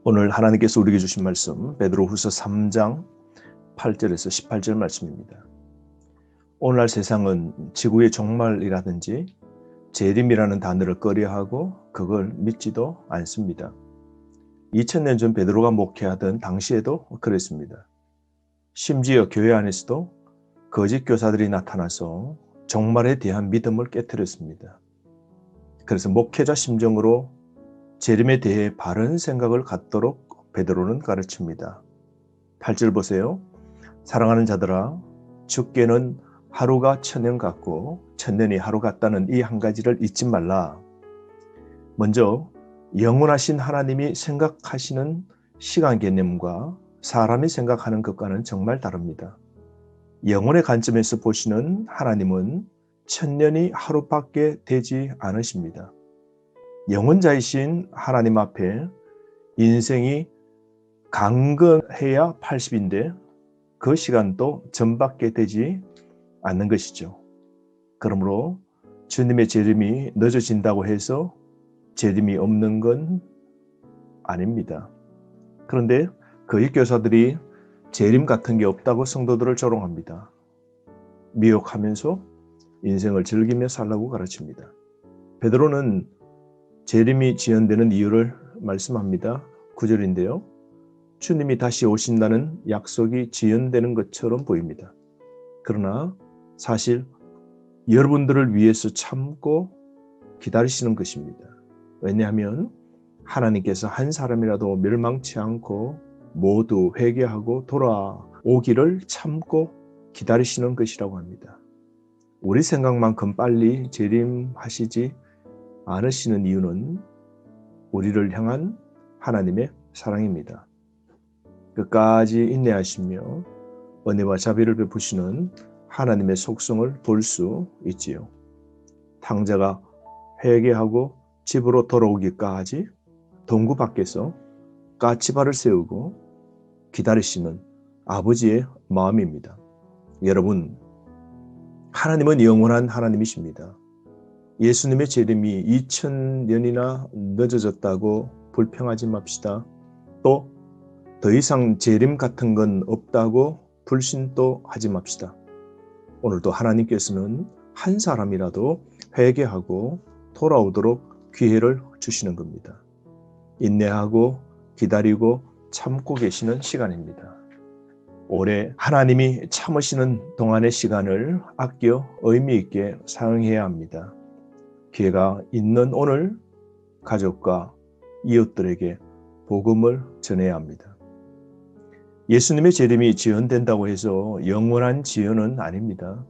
오늘 하나님께서 우리에게 주신 말씀 베드로후서 3장 8절에서 18절 말씀입니다. 오늘날 세상은 지구의 종말이라든지 재림이라는 단어를 꺼려하고 그걸 믿지도 않습니다. 2000년 전 베드로가 목회하던 당시에도 그랬습니다. 심지어 교회 안에서도 거짓 교사들이 나타나서 종말에 대한 믿음을 깨뜨렸습니다. 그래서 목회자 심정으로 재림에 대해 바른 생각을 갖도록 베드로는 가르칩니다. 8절 보세요. 사랑하는 자들아, 주께는 하루가 천년 같고 천년이 하루 같다는 이 한 가지를 잊지 말라. 먼저 영원하신 하나님이 생각하시는 시간 개념과 사람이 생각하는 것과는 정말 다릅니다. 영혼의 관점에서 보시는 하나님은 천년이 하루밖에 되지 않으십니다. 영원자이신 하나님 앞에 인생이 강건해야 80인데 그 시간도 전밖에 되지 않는 것이죠. 그러므로 주님의 재림이 늦어진다고 해서 재림이 없는 건 아닙니다. 그런데 거짓 교사들이 재림 같은 게 없다고 성도들을 조롱합니다. 미혹하면서 인생을 즐기며 살라고 가르칩니다. 베드로는 재림이 지연되는 이유를 말씀합니다. 9절인데요. 주님이 다시 오신다는 약속이 지연되는 것처럼 보입니다. 그러나 사실 여러분들을 위해서 참고 기다리시는 것입니다. 왜냐하면 하나님께서 한 사람이라도 멸망치 않고 모두 회개하고 돌아오기를 참고 기다리시는 것이라고 합니다. 우리 생각만큼 빨리 재림하시지 않으시는 이유는 우리를 향한 하나님의 사랑입니다. 끝까지 인내하시며 은혜와 자비를 베푸시는 하나님의 속성을 볼 수 있지요. 탕자가 회개하고 집으로 돌아오기까지 동구 밖에서 까치발을 세우고 기다리시는 아버지의 마음입니다. 여러분, 하나님은 영원한 하나님이십니다. 예수님의 재림이 2000년이나 늦어졌다고 불평하지 맙시다. 또 더 이상 재림 같은 건 없다고 불신도 하지 맙시다. 오늘도 하나님께서는 한 사람이라도 회개하고 돌아오도록 기회를 주시는 겁니다. 인내하고 기다리고 참고 계시는 시간입니다. 올해 하나님이 참으시는 동안의 시간을 아껴 의미 있게 사용해야 합니다. 기회가 있는 오늘 가족과 이웃들에게 복음을 전해야 합니다. 예수님의 재림이 지연된다고 해서 영원한 지연은 아닙니다.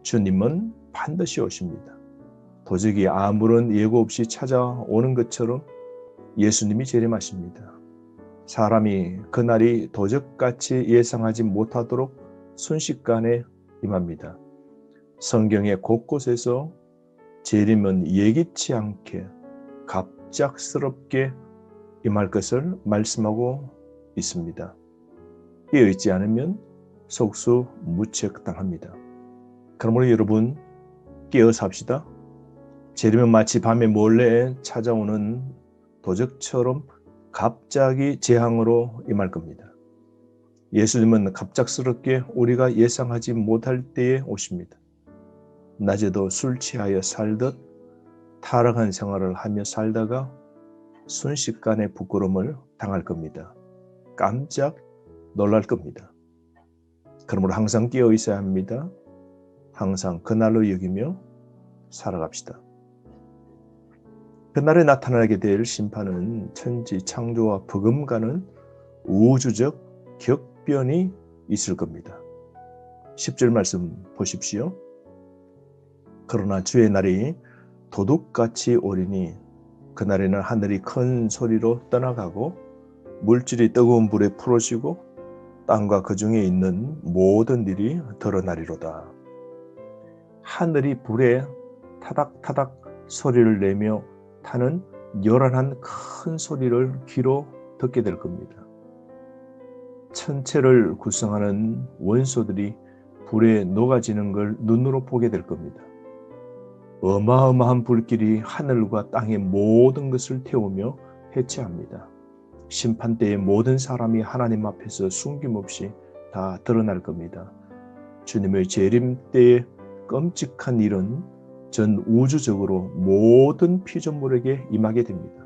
주님은 반드시 오십니다. 도적이 아무런 예고 없이 찾아오는 것처럼 예수님이 재림하십니다. 사람이 그날이 도적같이 예상하지 못하도록 순식간에 임합니다. 성경의 곳곳에서 재림은 예기치 않게 갑작스럽게 임할 것을 말씀하고 있습니다. 깨어있지 않으면 속수무책당합니다. 그러므로 여러분 깨어 삽시다. 재림은 마치 밤에 몰래 찾아오는 도적처럼 갑자기 재앙으로 임할 겁니다. 예수님은 갑작스럽게 우리가 예상하지 못할 때에 오십니다. 낮에도 술 취하여 살듯 타락한 생활을 하며 살다가 순식간에 부끄러움을 당할 겁니다. 깜짝 놀랄 겁니다. 그러므로 항상 깨어 있어야 합니다. 항상 그날로 여기며 살아갑시다. 그날에 나타나게 될 심판은 천지 창조와 버금가는 우주적 격변이 있을 겁니다. 10절 말씀 보십시오. 그러나 주의 날이 도둑같이 오리니 그날에는 하늘이 큰 소리로 떠나가고 물질이 뜨거운 불에 풀어지고 땅과 그 중에 있는 모든 일이 드러나리로다. 하늘이 불에 타닥타닥 소리를 내며 타는 요란한 큰 소리를 귀로 듣게 될 겁니다. 천체를 구성하는 원소들이 불에 녹아지는 걸 눈으로 보게 될 겁니다. 어마어마한 불길이 하늘과 땅의 모든 것을 태우며 해체합니다. 심판 때에 모든 사람이 하나님 앞에서 숨김없이 다 드러날 겁니다. 주님의 재림 때의 끔찍한 일은 전 우주적으로 모든 피조물에게 임하게 됩니다.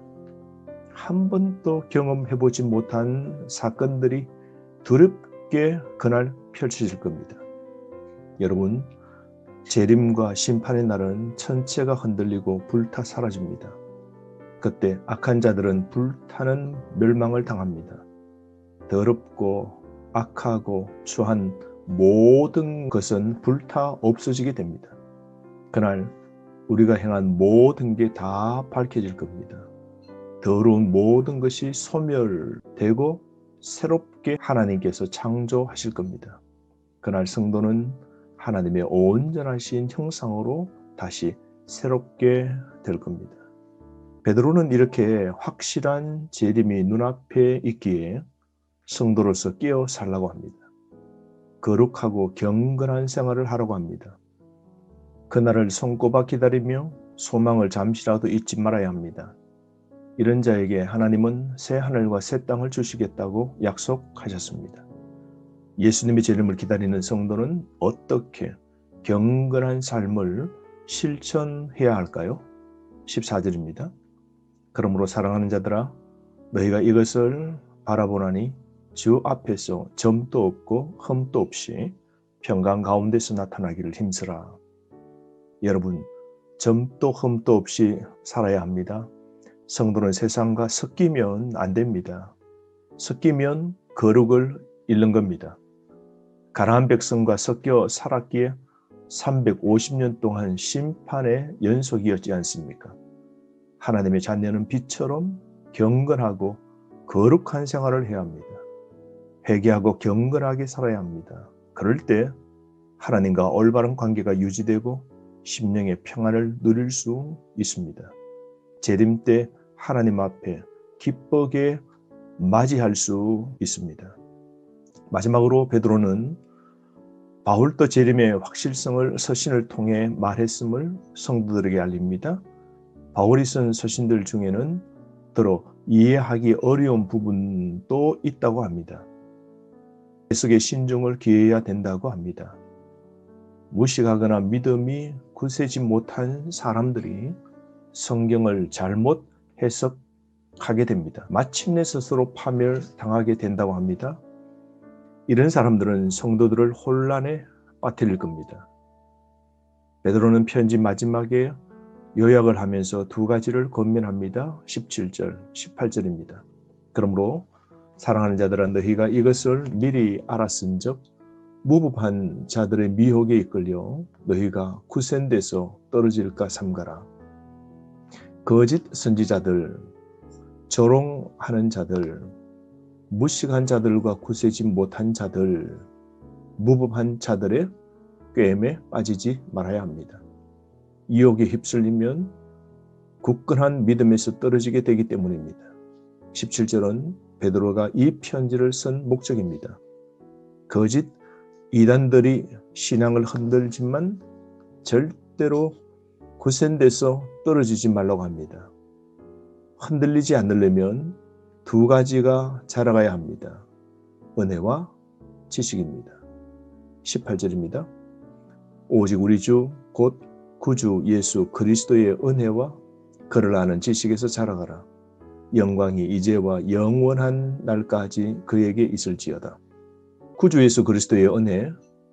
한 번도 경험해보지 못한 사건들이 두렵게 그날 펼쳐질 겁니다. 여러분, 재림과 심판의 날은 천체가 흔들리고 불타 사라집니다. 그때 악한 자들은 불타는 멸망을 당합니다. 더럽고 악하고 추한 모든 것은 불타 없어지게 됩니다. 그날 우리가 행한 모든 게 다 밝혀질 겁니다. 더러운 모든 것이 소멸되고 새롭게 하나님께서 창조하실 겁니다. 그날 성도는 하나님의 온전하신 형상으로 다시 새롭게 될 겁니다. 베드로는 이렇게 확실한 재림이 눈앞에 있기에 성도로서 깨어 살라고 합니다. 거룩하고 경건한 생활을 하라고 합니다. 그날을 손꼽아 기다리며 소망을 잠시라도 잊지 말아야 합니다. 이런 자에게 하나님은 새 하늘과 새 땅을 주시겠다고 약속하셨습니다. 예수님의 재림을 기다리는 성도는 어떻게 경건한 삶을 실천해야 할까요? 14절입니다. 그러므로 사랑하는 자들아, 너희가 이것을 바라보나니 주 앞에서 점도 없고 흠도 없이 평강 가운데서 나타나기를 힘쓰라. 여러분, 점도 흠도 없이 살아야 합니다. 성도는 세상과 섞이면 안 됩니다. 섞이면 거룩을 잃는 겁니다. 가나안 백성과 섞여 살았기에 350년 동안 심판의 연속이었지 않습니까? 하나님의 자녀는 빛처럼 경건하고 거룩한 생활을 해야 합니다. 회개하고 경건하게 살아야 합니다. 그럴 때 하나님과 올바른 관계가 유지되고 심령의 평안을 누릴 수 있습니다. 재림 때 하나님 앞에 기쁘게 맞이할 수 있습니다. 마지막으로 베드로는 바울도 재림의 확실성을 서신을 통해 말했음을 성도들에게 알립니다. 바울이 쓴 서신들 중에는 더러 이해하기 어려운 부분도 있다고 합니다. 해석의 신중을 기해야 된다고 합니다. 무식하거나 믿음이 굳세지 못한 사람들이 성경을 잘못 해석하게 됩니다. 마침내 스스로 파멸당하게 된다고 합니다. 이런 사람들은 성도들을 혼란에 빠뜨릴 겁니다. 베드로는 편지 마지막에 요약을 하면서 두 가지를 권면합니다. 17절, 18절입니다. 그러므로 사랑하는 자들아, 너희가 이것을 미리 알았은즉 무법한 자들의 미혹에 이끌려 너희가 구센돼서 떨어질까 삼가라. 거짓 선지자들, 조롱하는 자들, 무식한 자들과 구세지 못한 자들, 무법한 자들의 꾀임에 빠지지 말아야 합니다. 유혹에 휩쓸리면 굳건한 믿음에서 떨어지게 되기 때문입니다. 17절은 베드로가 이 편지를 쓴 목적입니다. 거짓 이단들이 신앙을 흔들지만 절대로 구센돼서 떨어지지 말라고 합니다. 흔들리지 않으려면 두 가지가 자라가야 합니다. 은혜와 지식입니다. 18절입니다. 오직 우리 주 곧 구주 예수 그리스도의 은혜와 그를 아는 지식에서 자라가라. 영광이 이제와 영원한 날까지 그에게 있을지어다. 구주 예수 그리스도의 은혜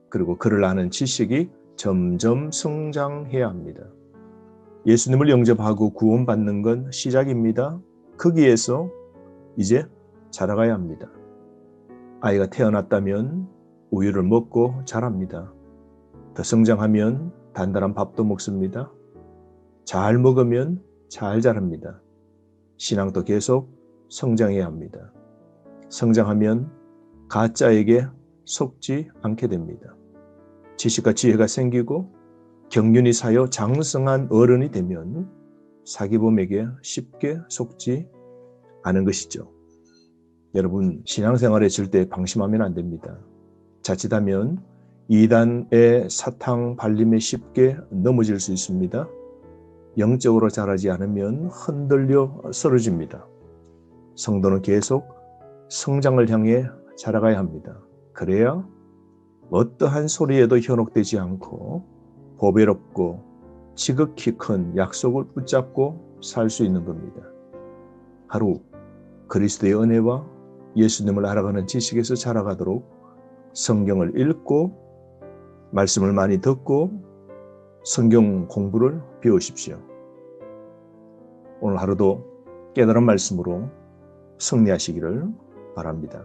그리고 그를 아는 지식이 점점 성장해야 합니다. 예수님을 영접하고 구원받는 건 시작입니다. 거기에서 이제 자라가야 합니다. 아이가 태어났다면 우유를 먹고 자랍니다. 더 성장하면 단단한 밥도 먹습니다. 잘 먹으면 잘 자랍니다. 신앙도 계속 성장해야 합니다. 성장하면 가짜에게 속지 않게 됩니다. 지식과 지혜가 생기고 경륜이 쌓여 장성한 어른이 되면 사기범에게 쉽게 속지 않은 것이죠. 여러분, 신앙생활에 절대 방심하면 안 됩니다. 자칫하면 이단의 사탕 발림에 쉽게 넘어질 수 있습니다. 영적으로 자라지 않으면 흔들려 쓰러집니다. 성도는 계속 성장을 향해 자라가야 합니다. 그래야 어떠한 소리에도 현혹되지 않고 보배롭고 지극히 큰 약속을 붙잡고 살 수 있는 겁니다. 하루 그리스도의 은혜와 예수님을 알아가는 지식에서 자라가도록 성경을 읽고 말씀을 많이 듣고 성경 공부를 배우십시오. 오늘 하루도 깨달은 말씀으로 승리하시기를 바랍니다.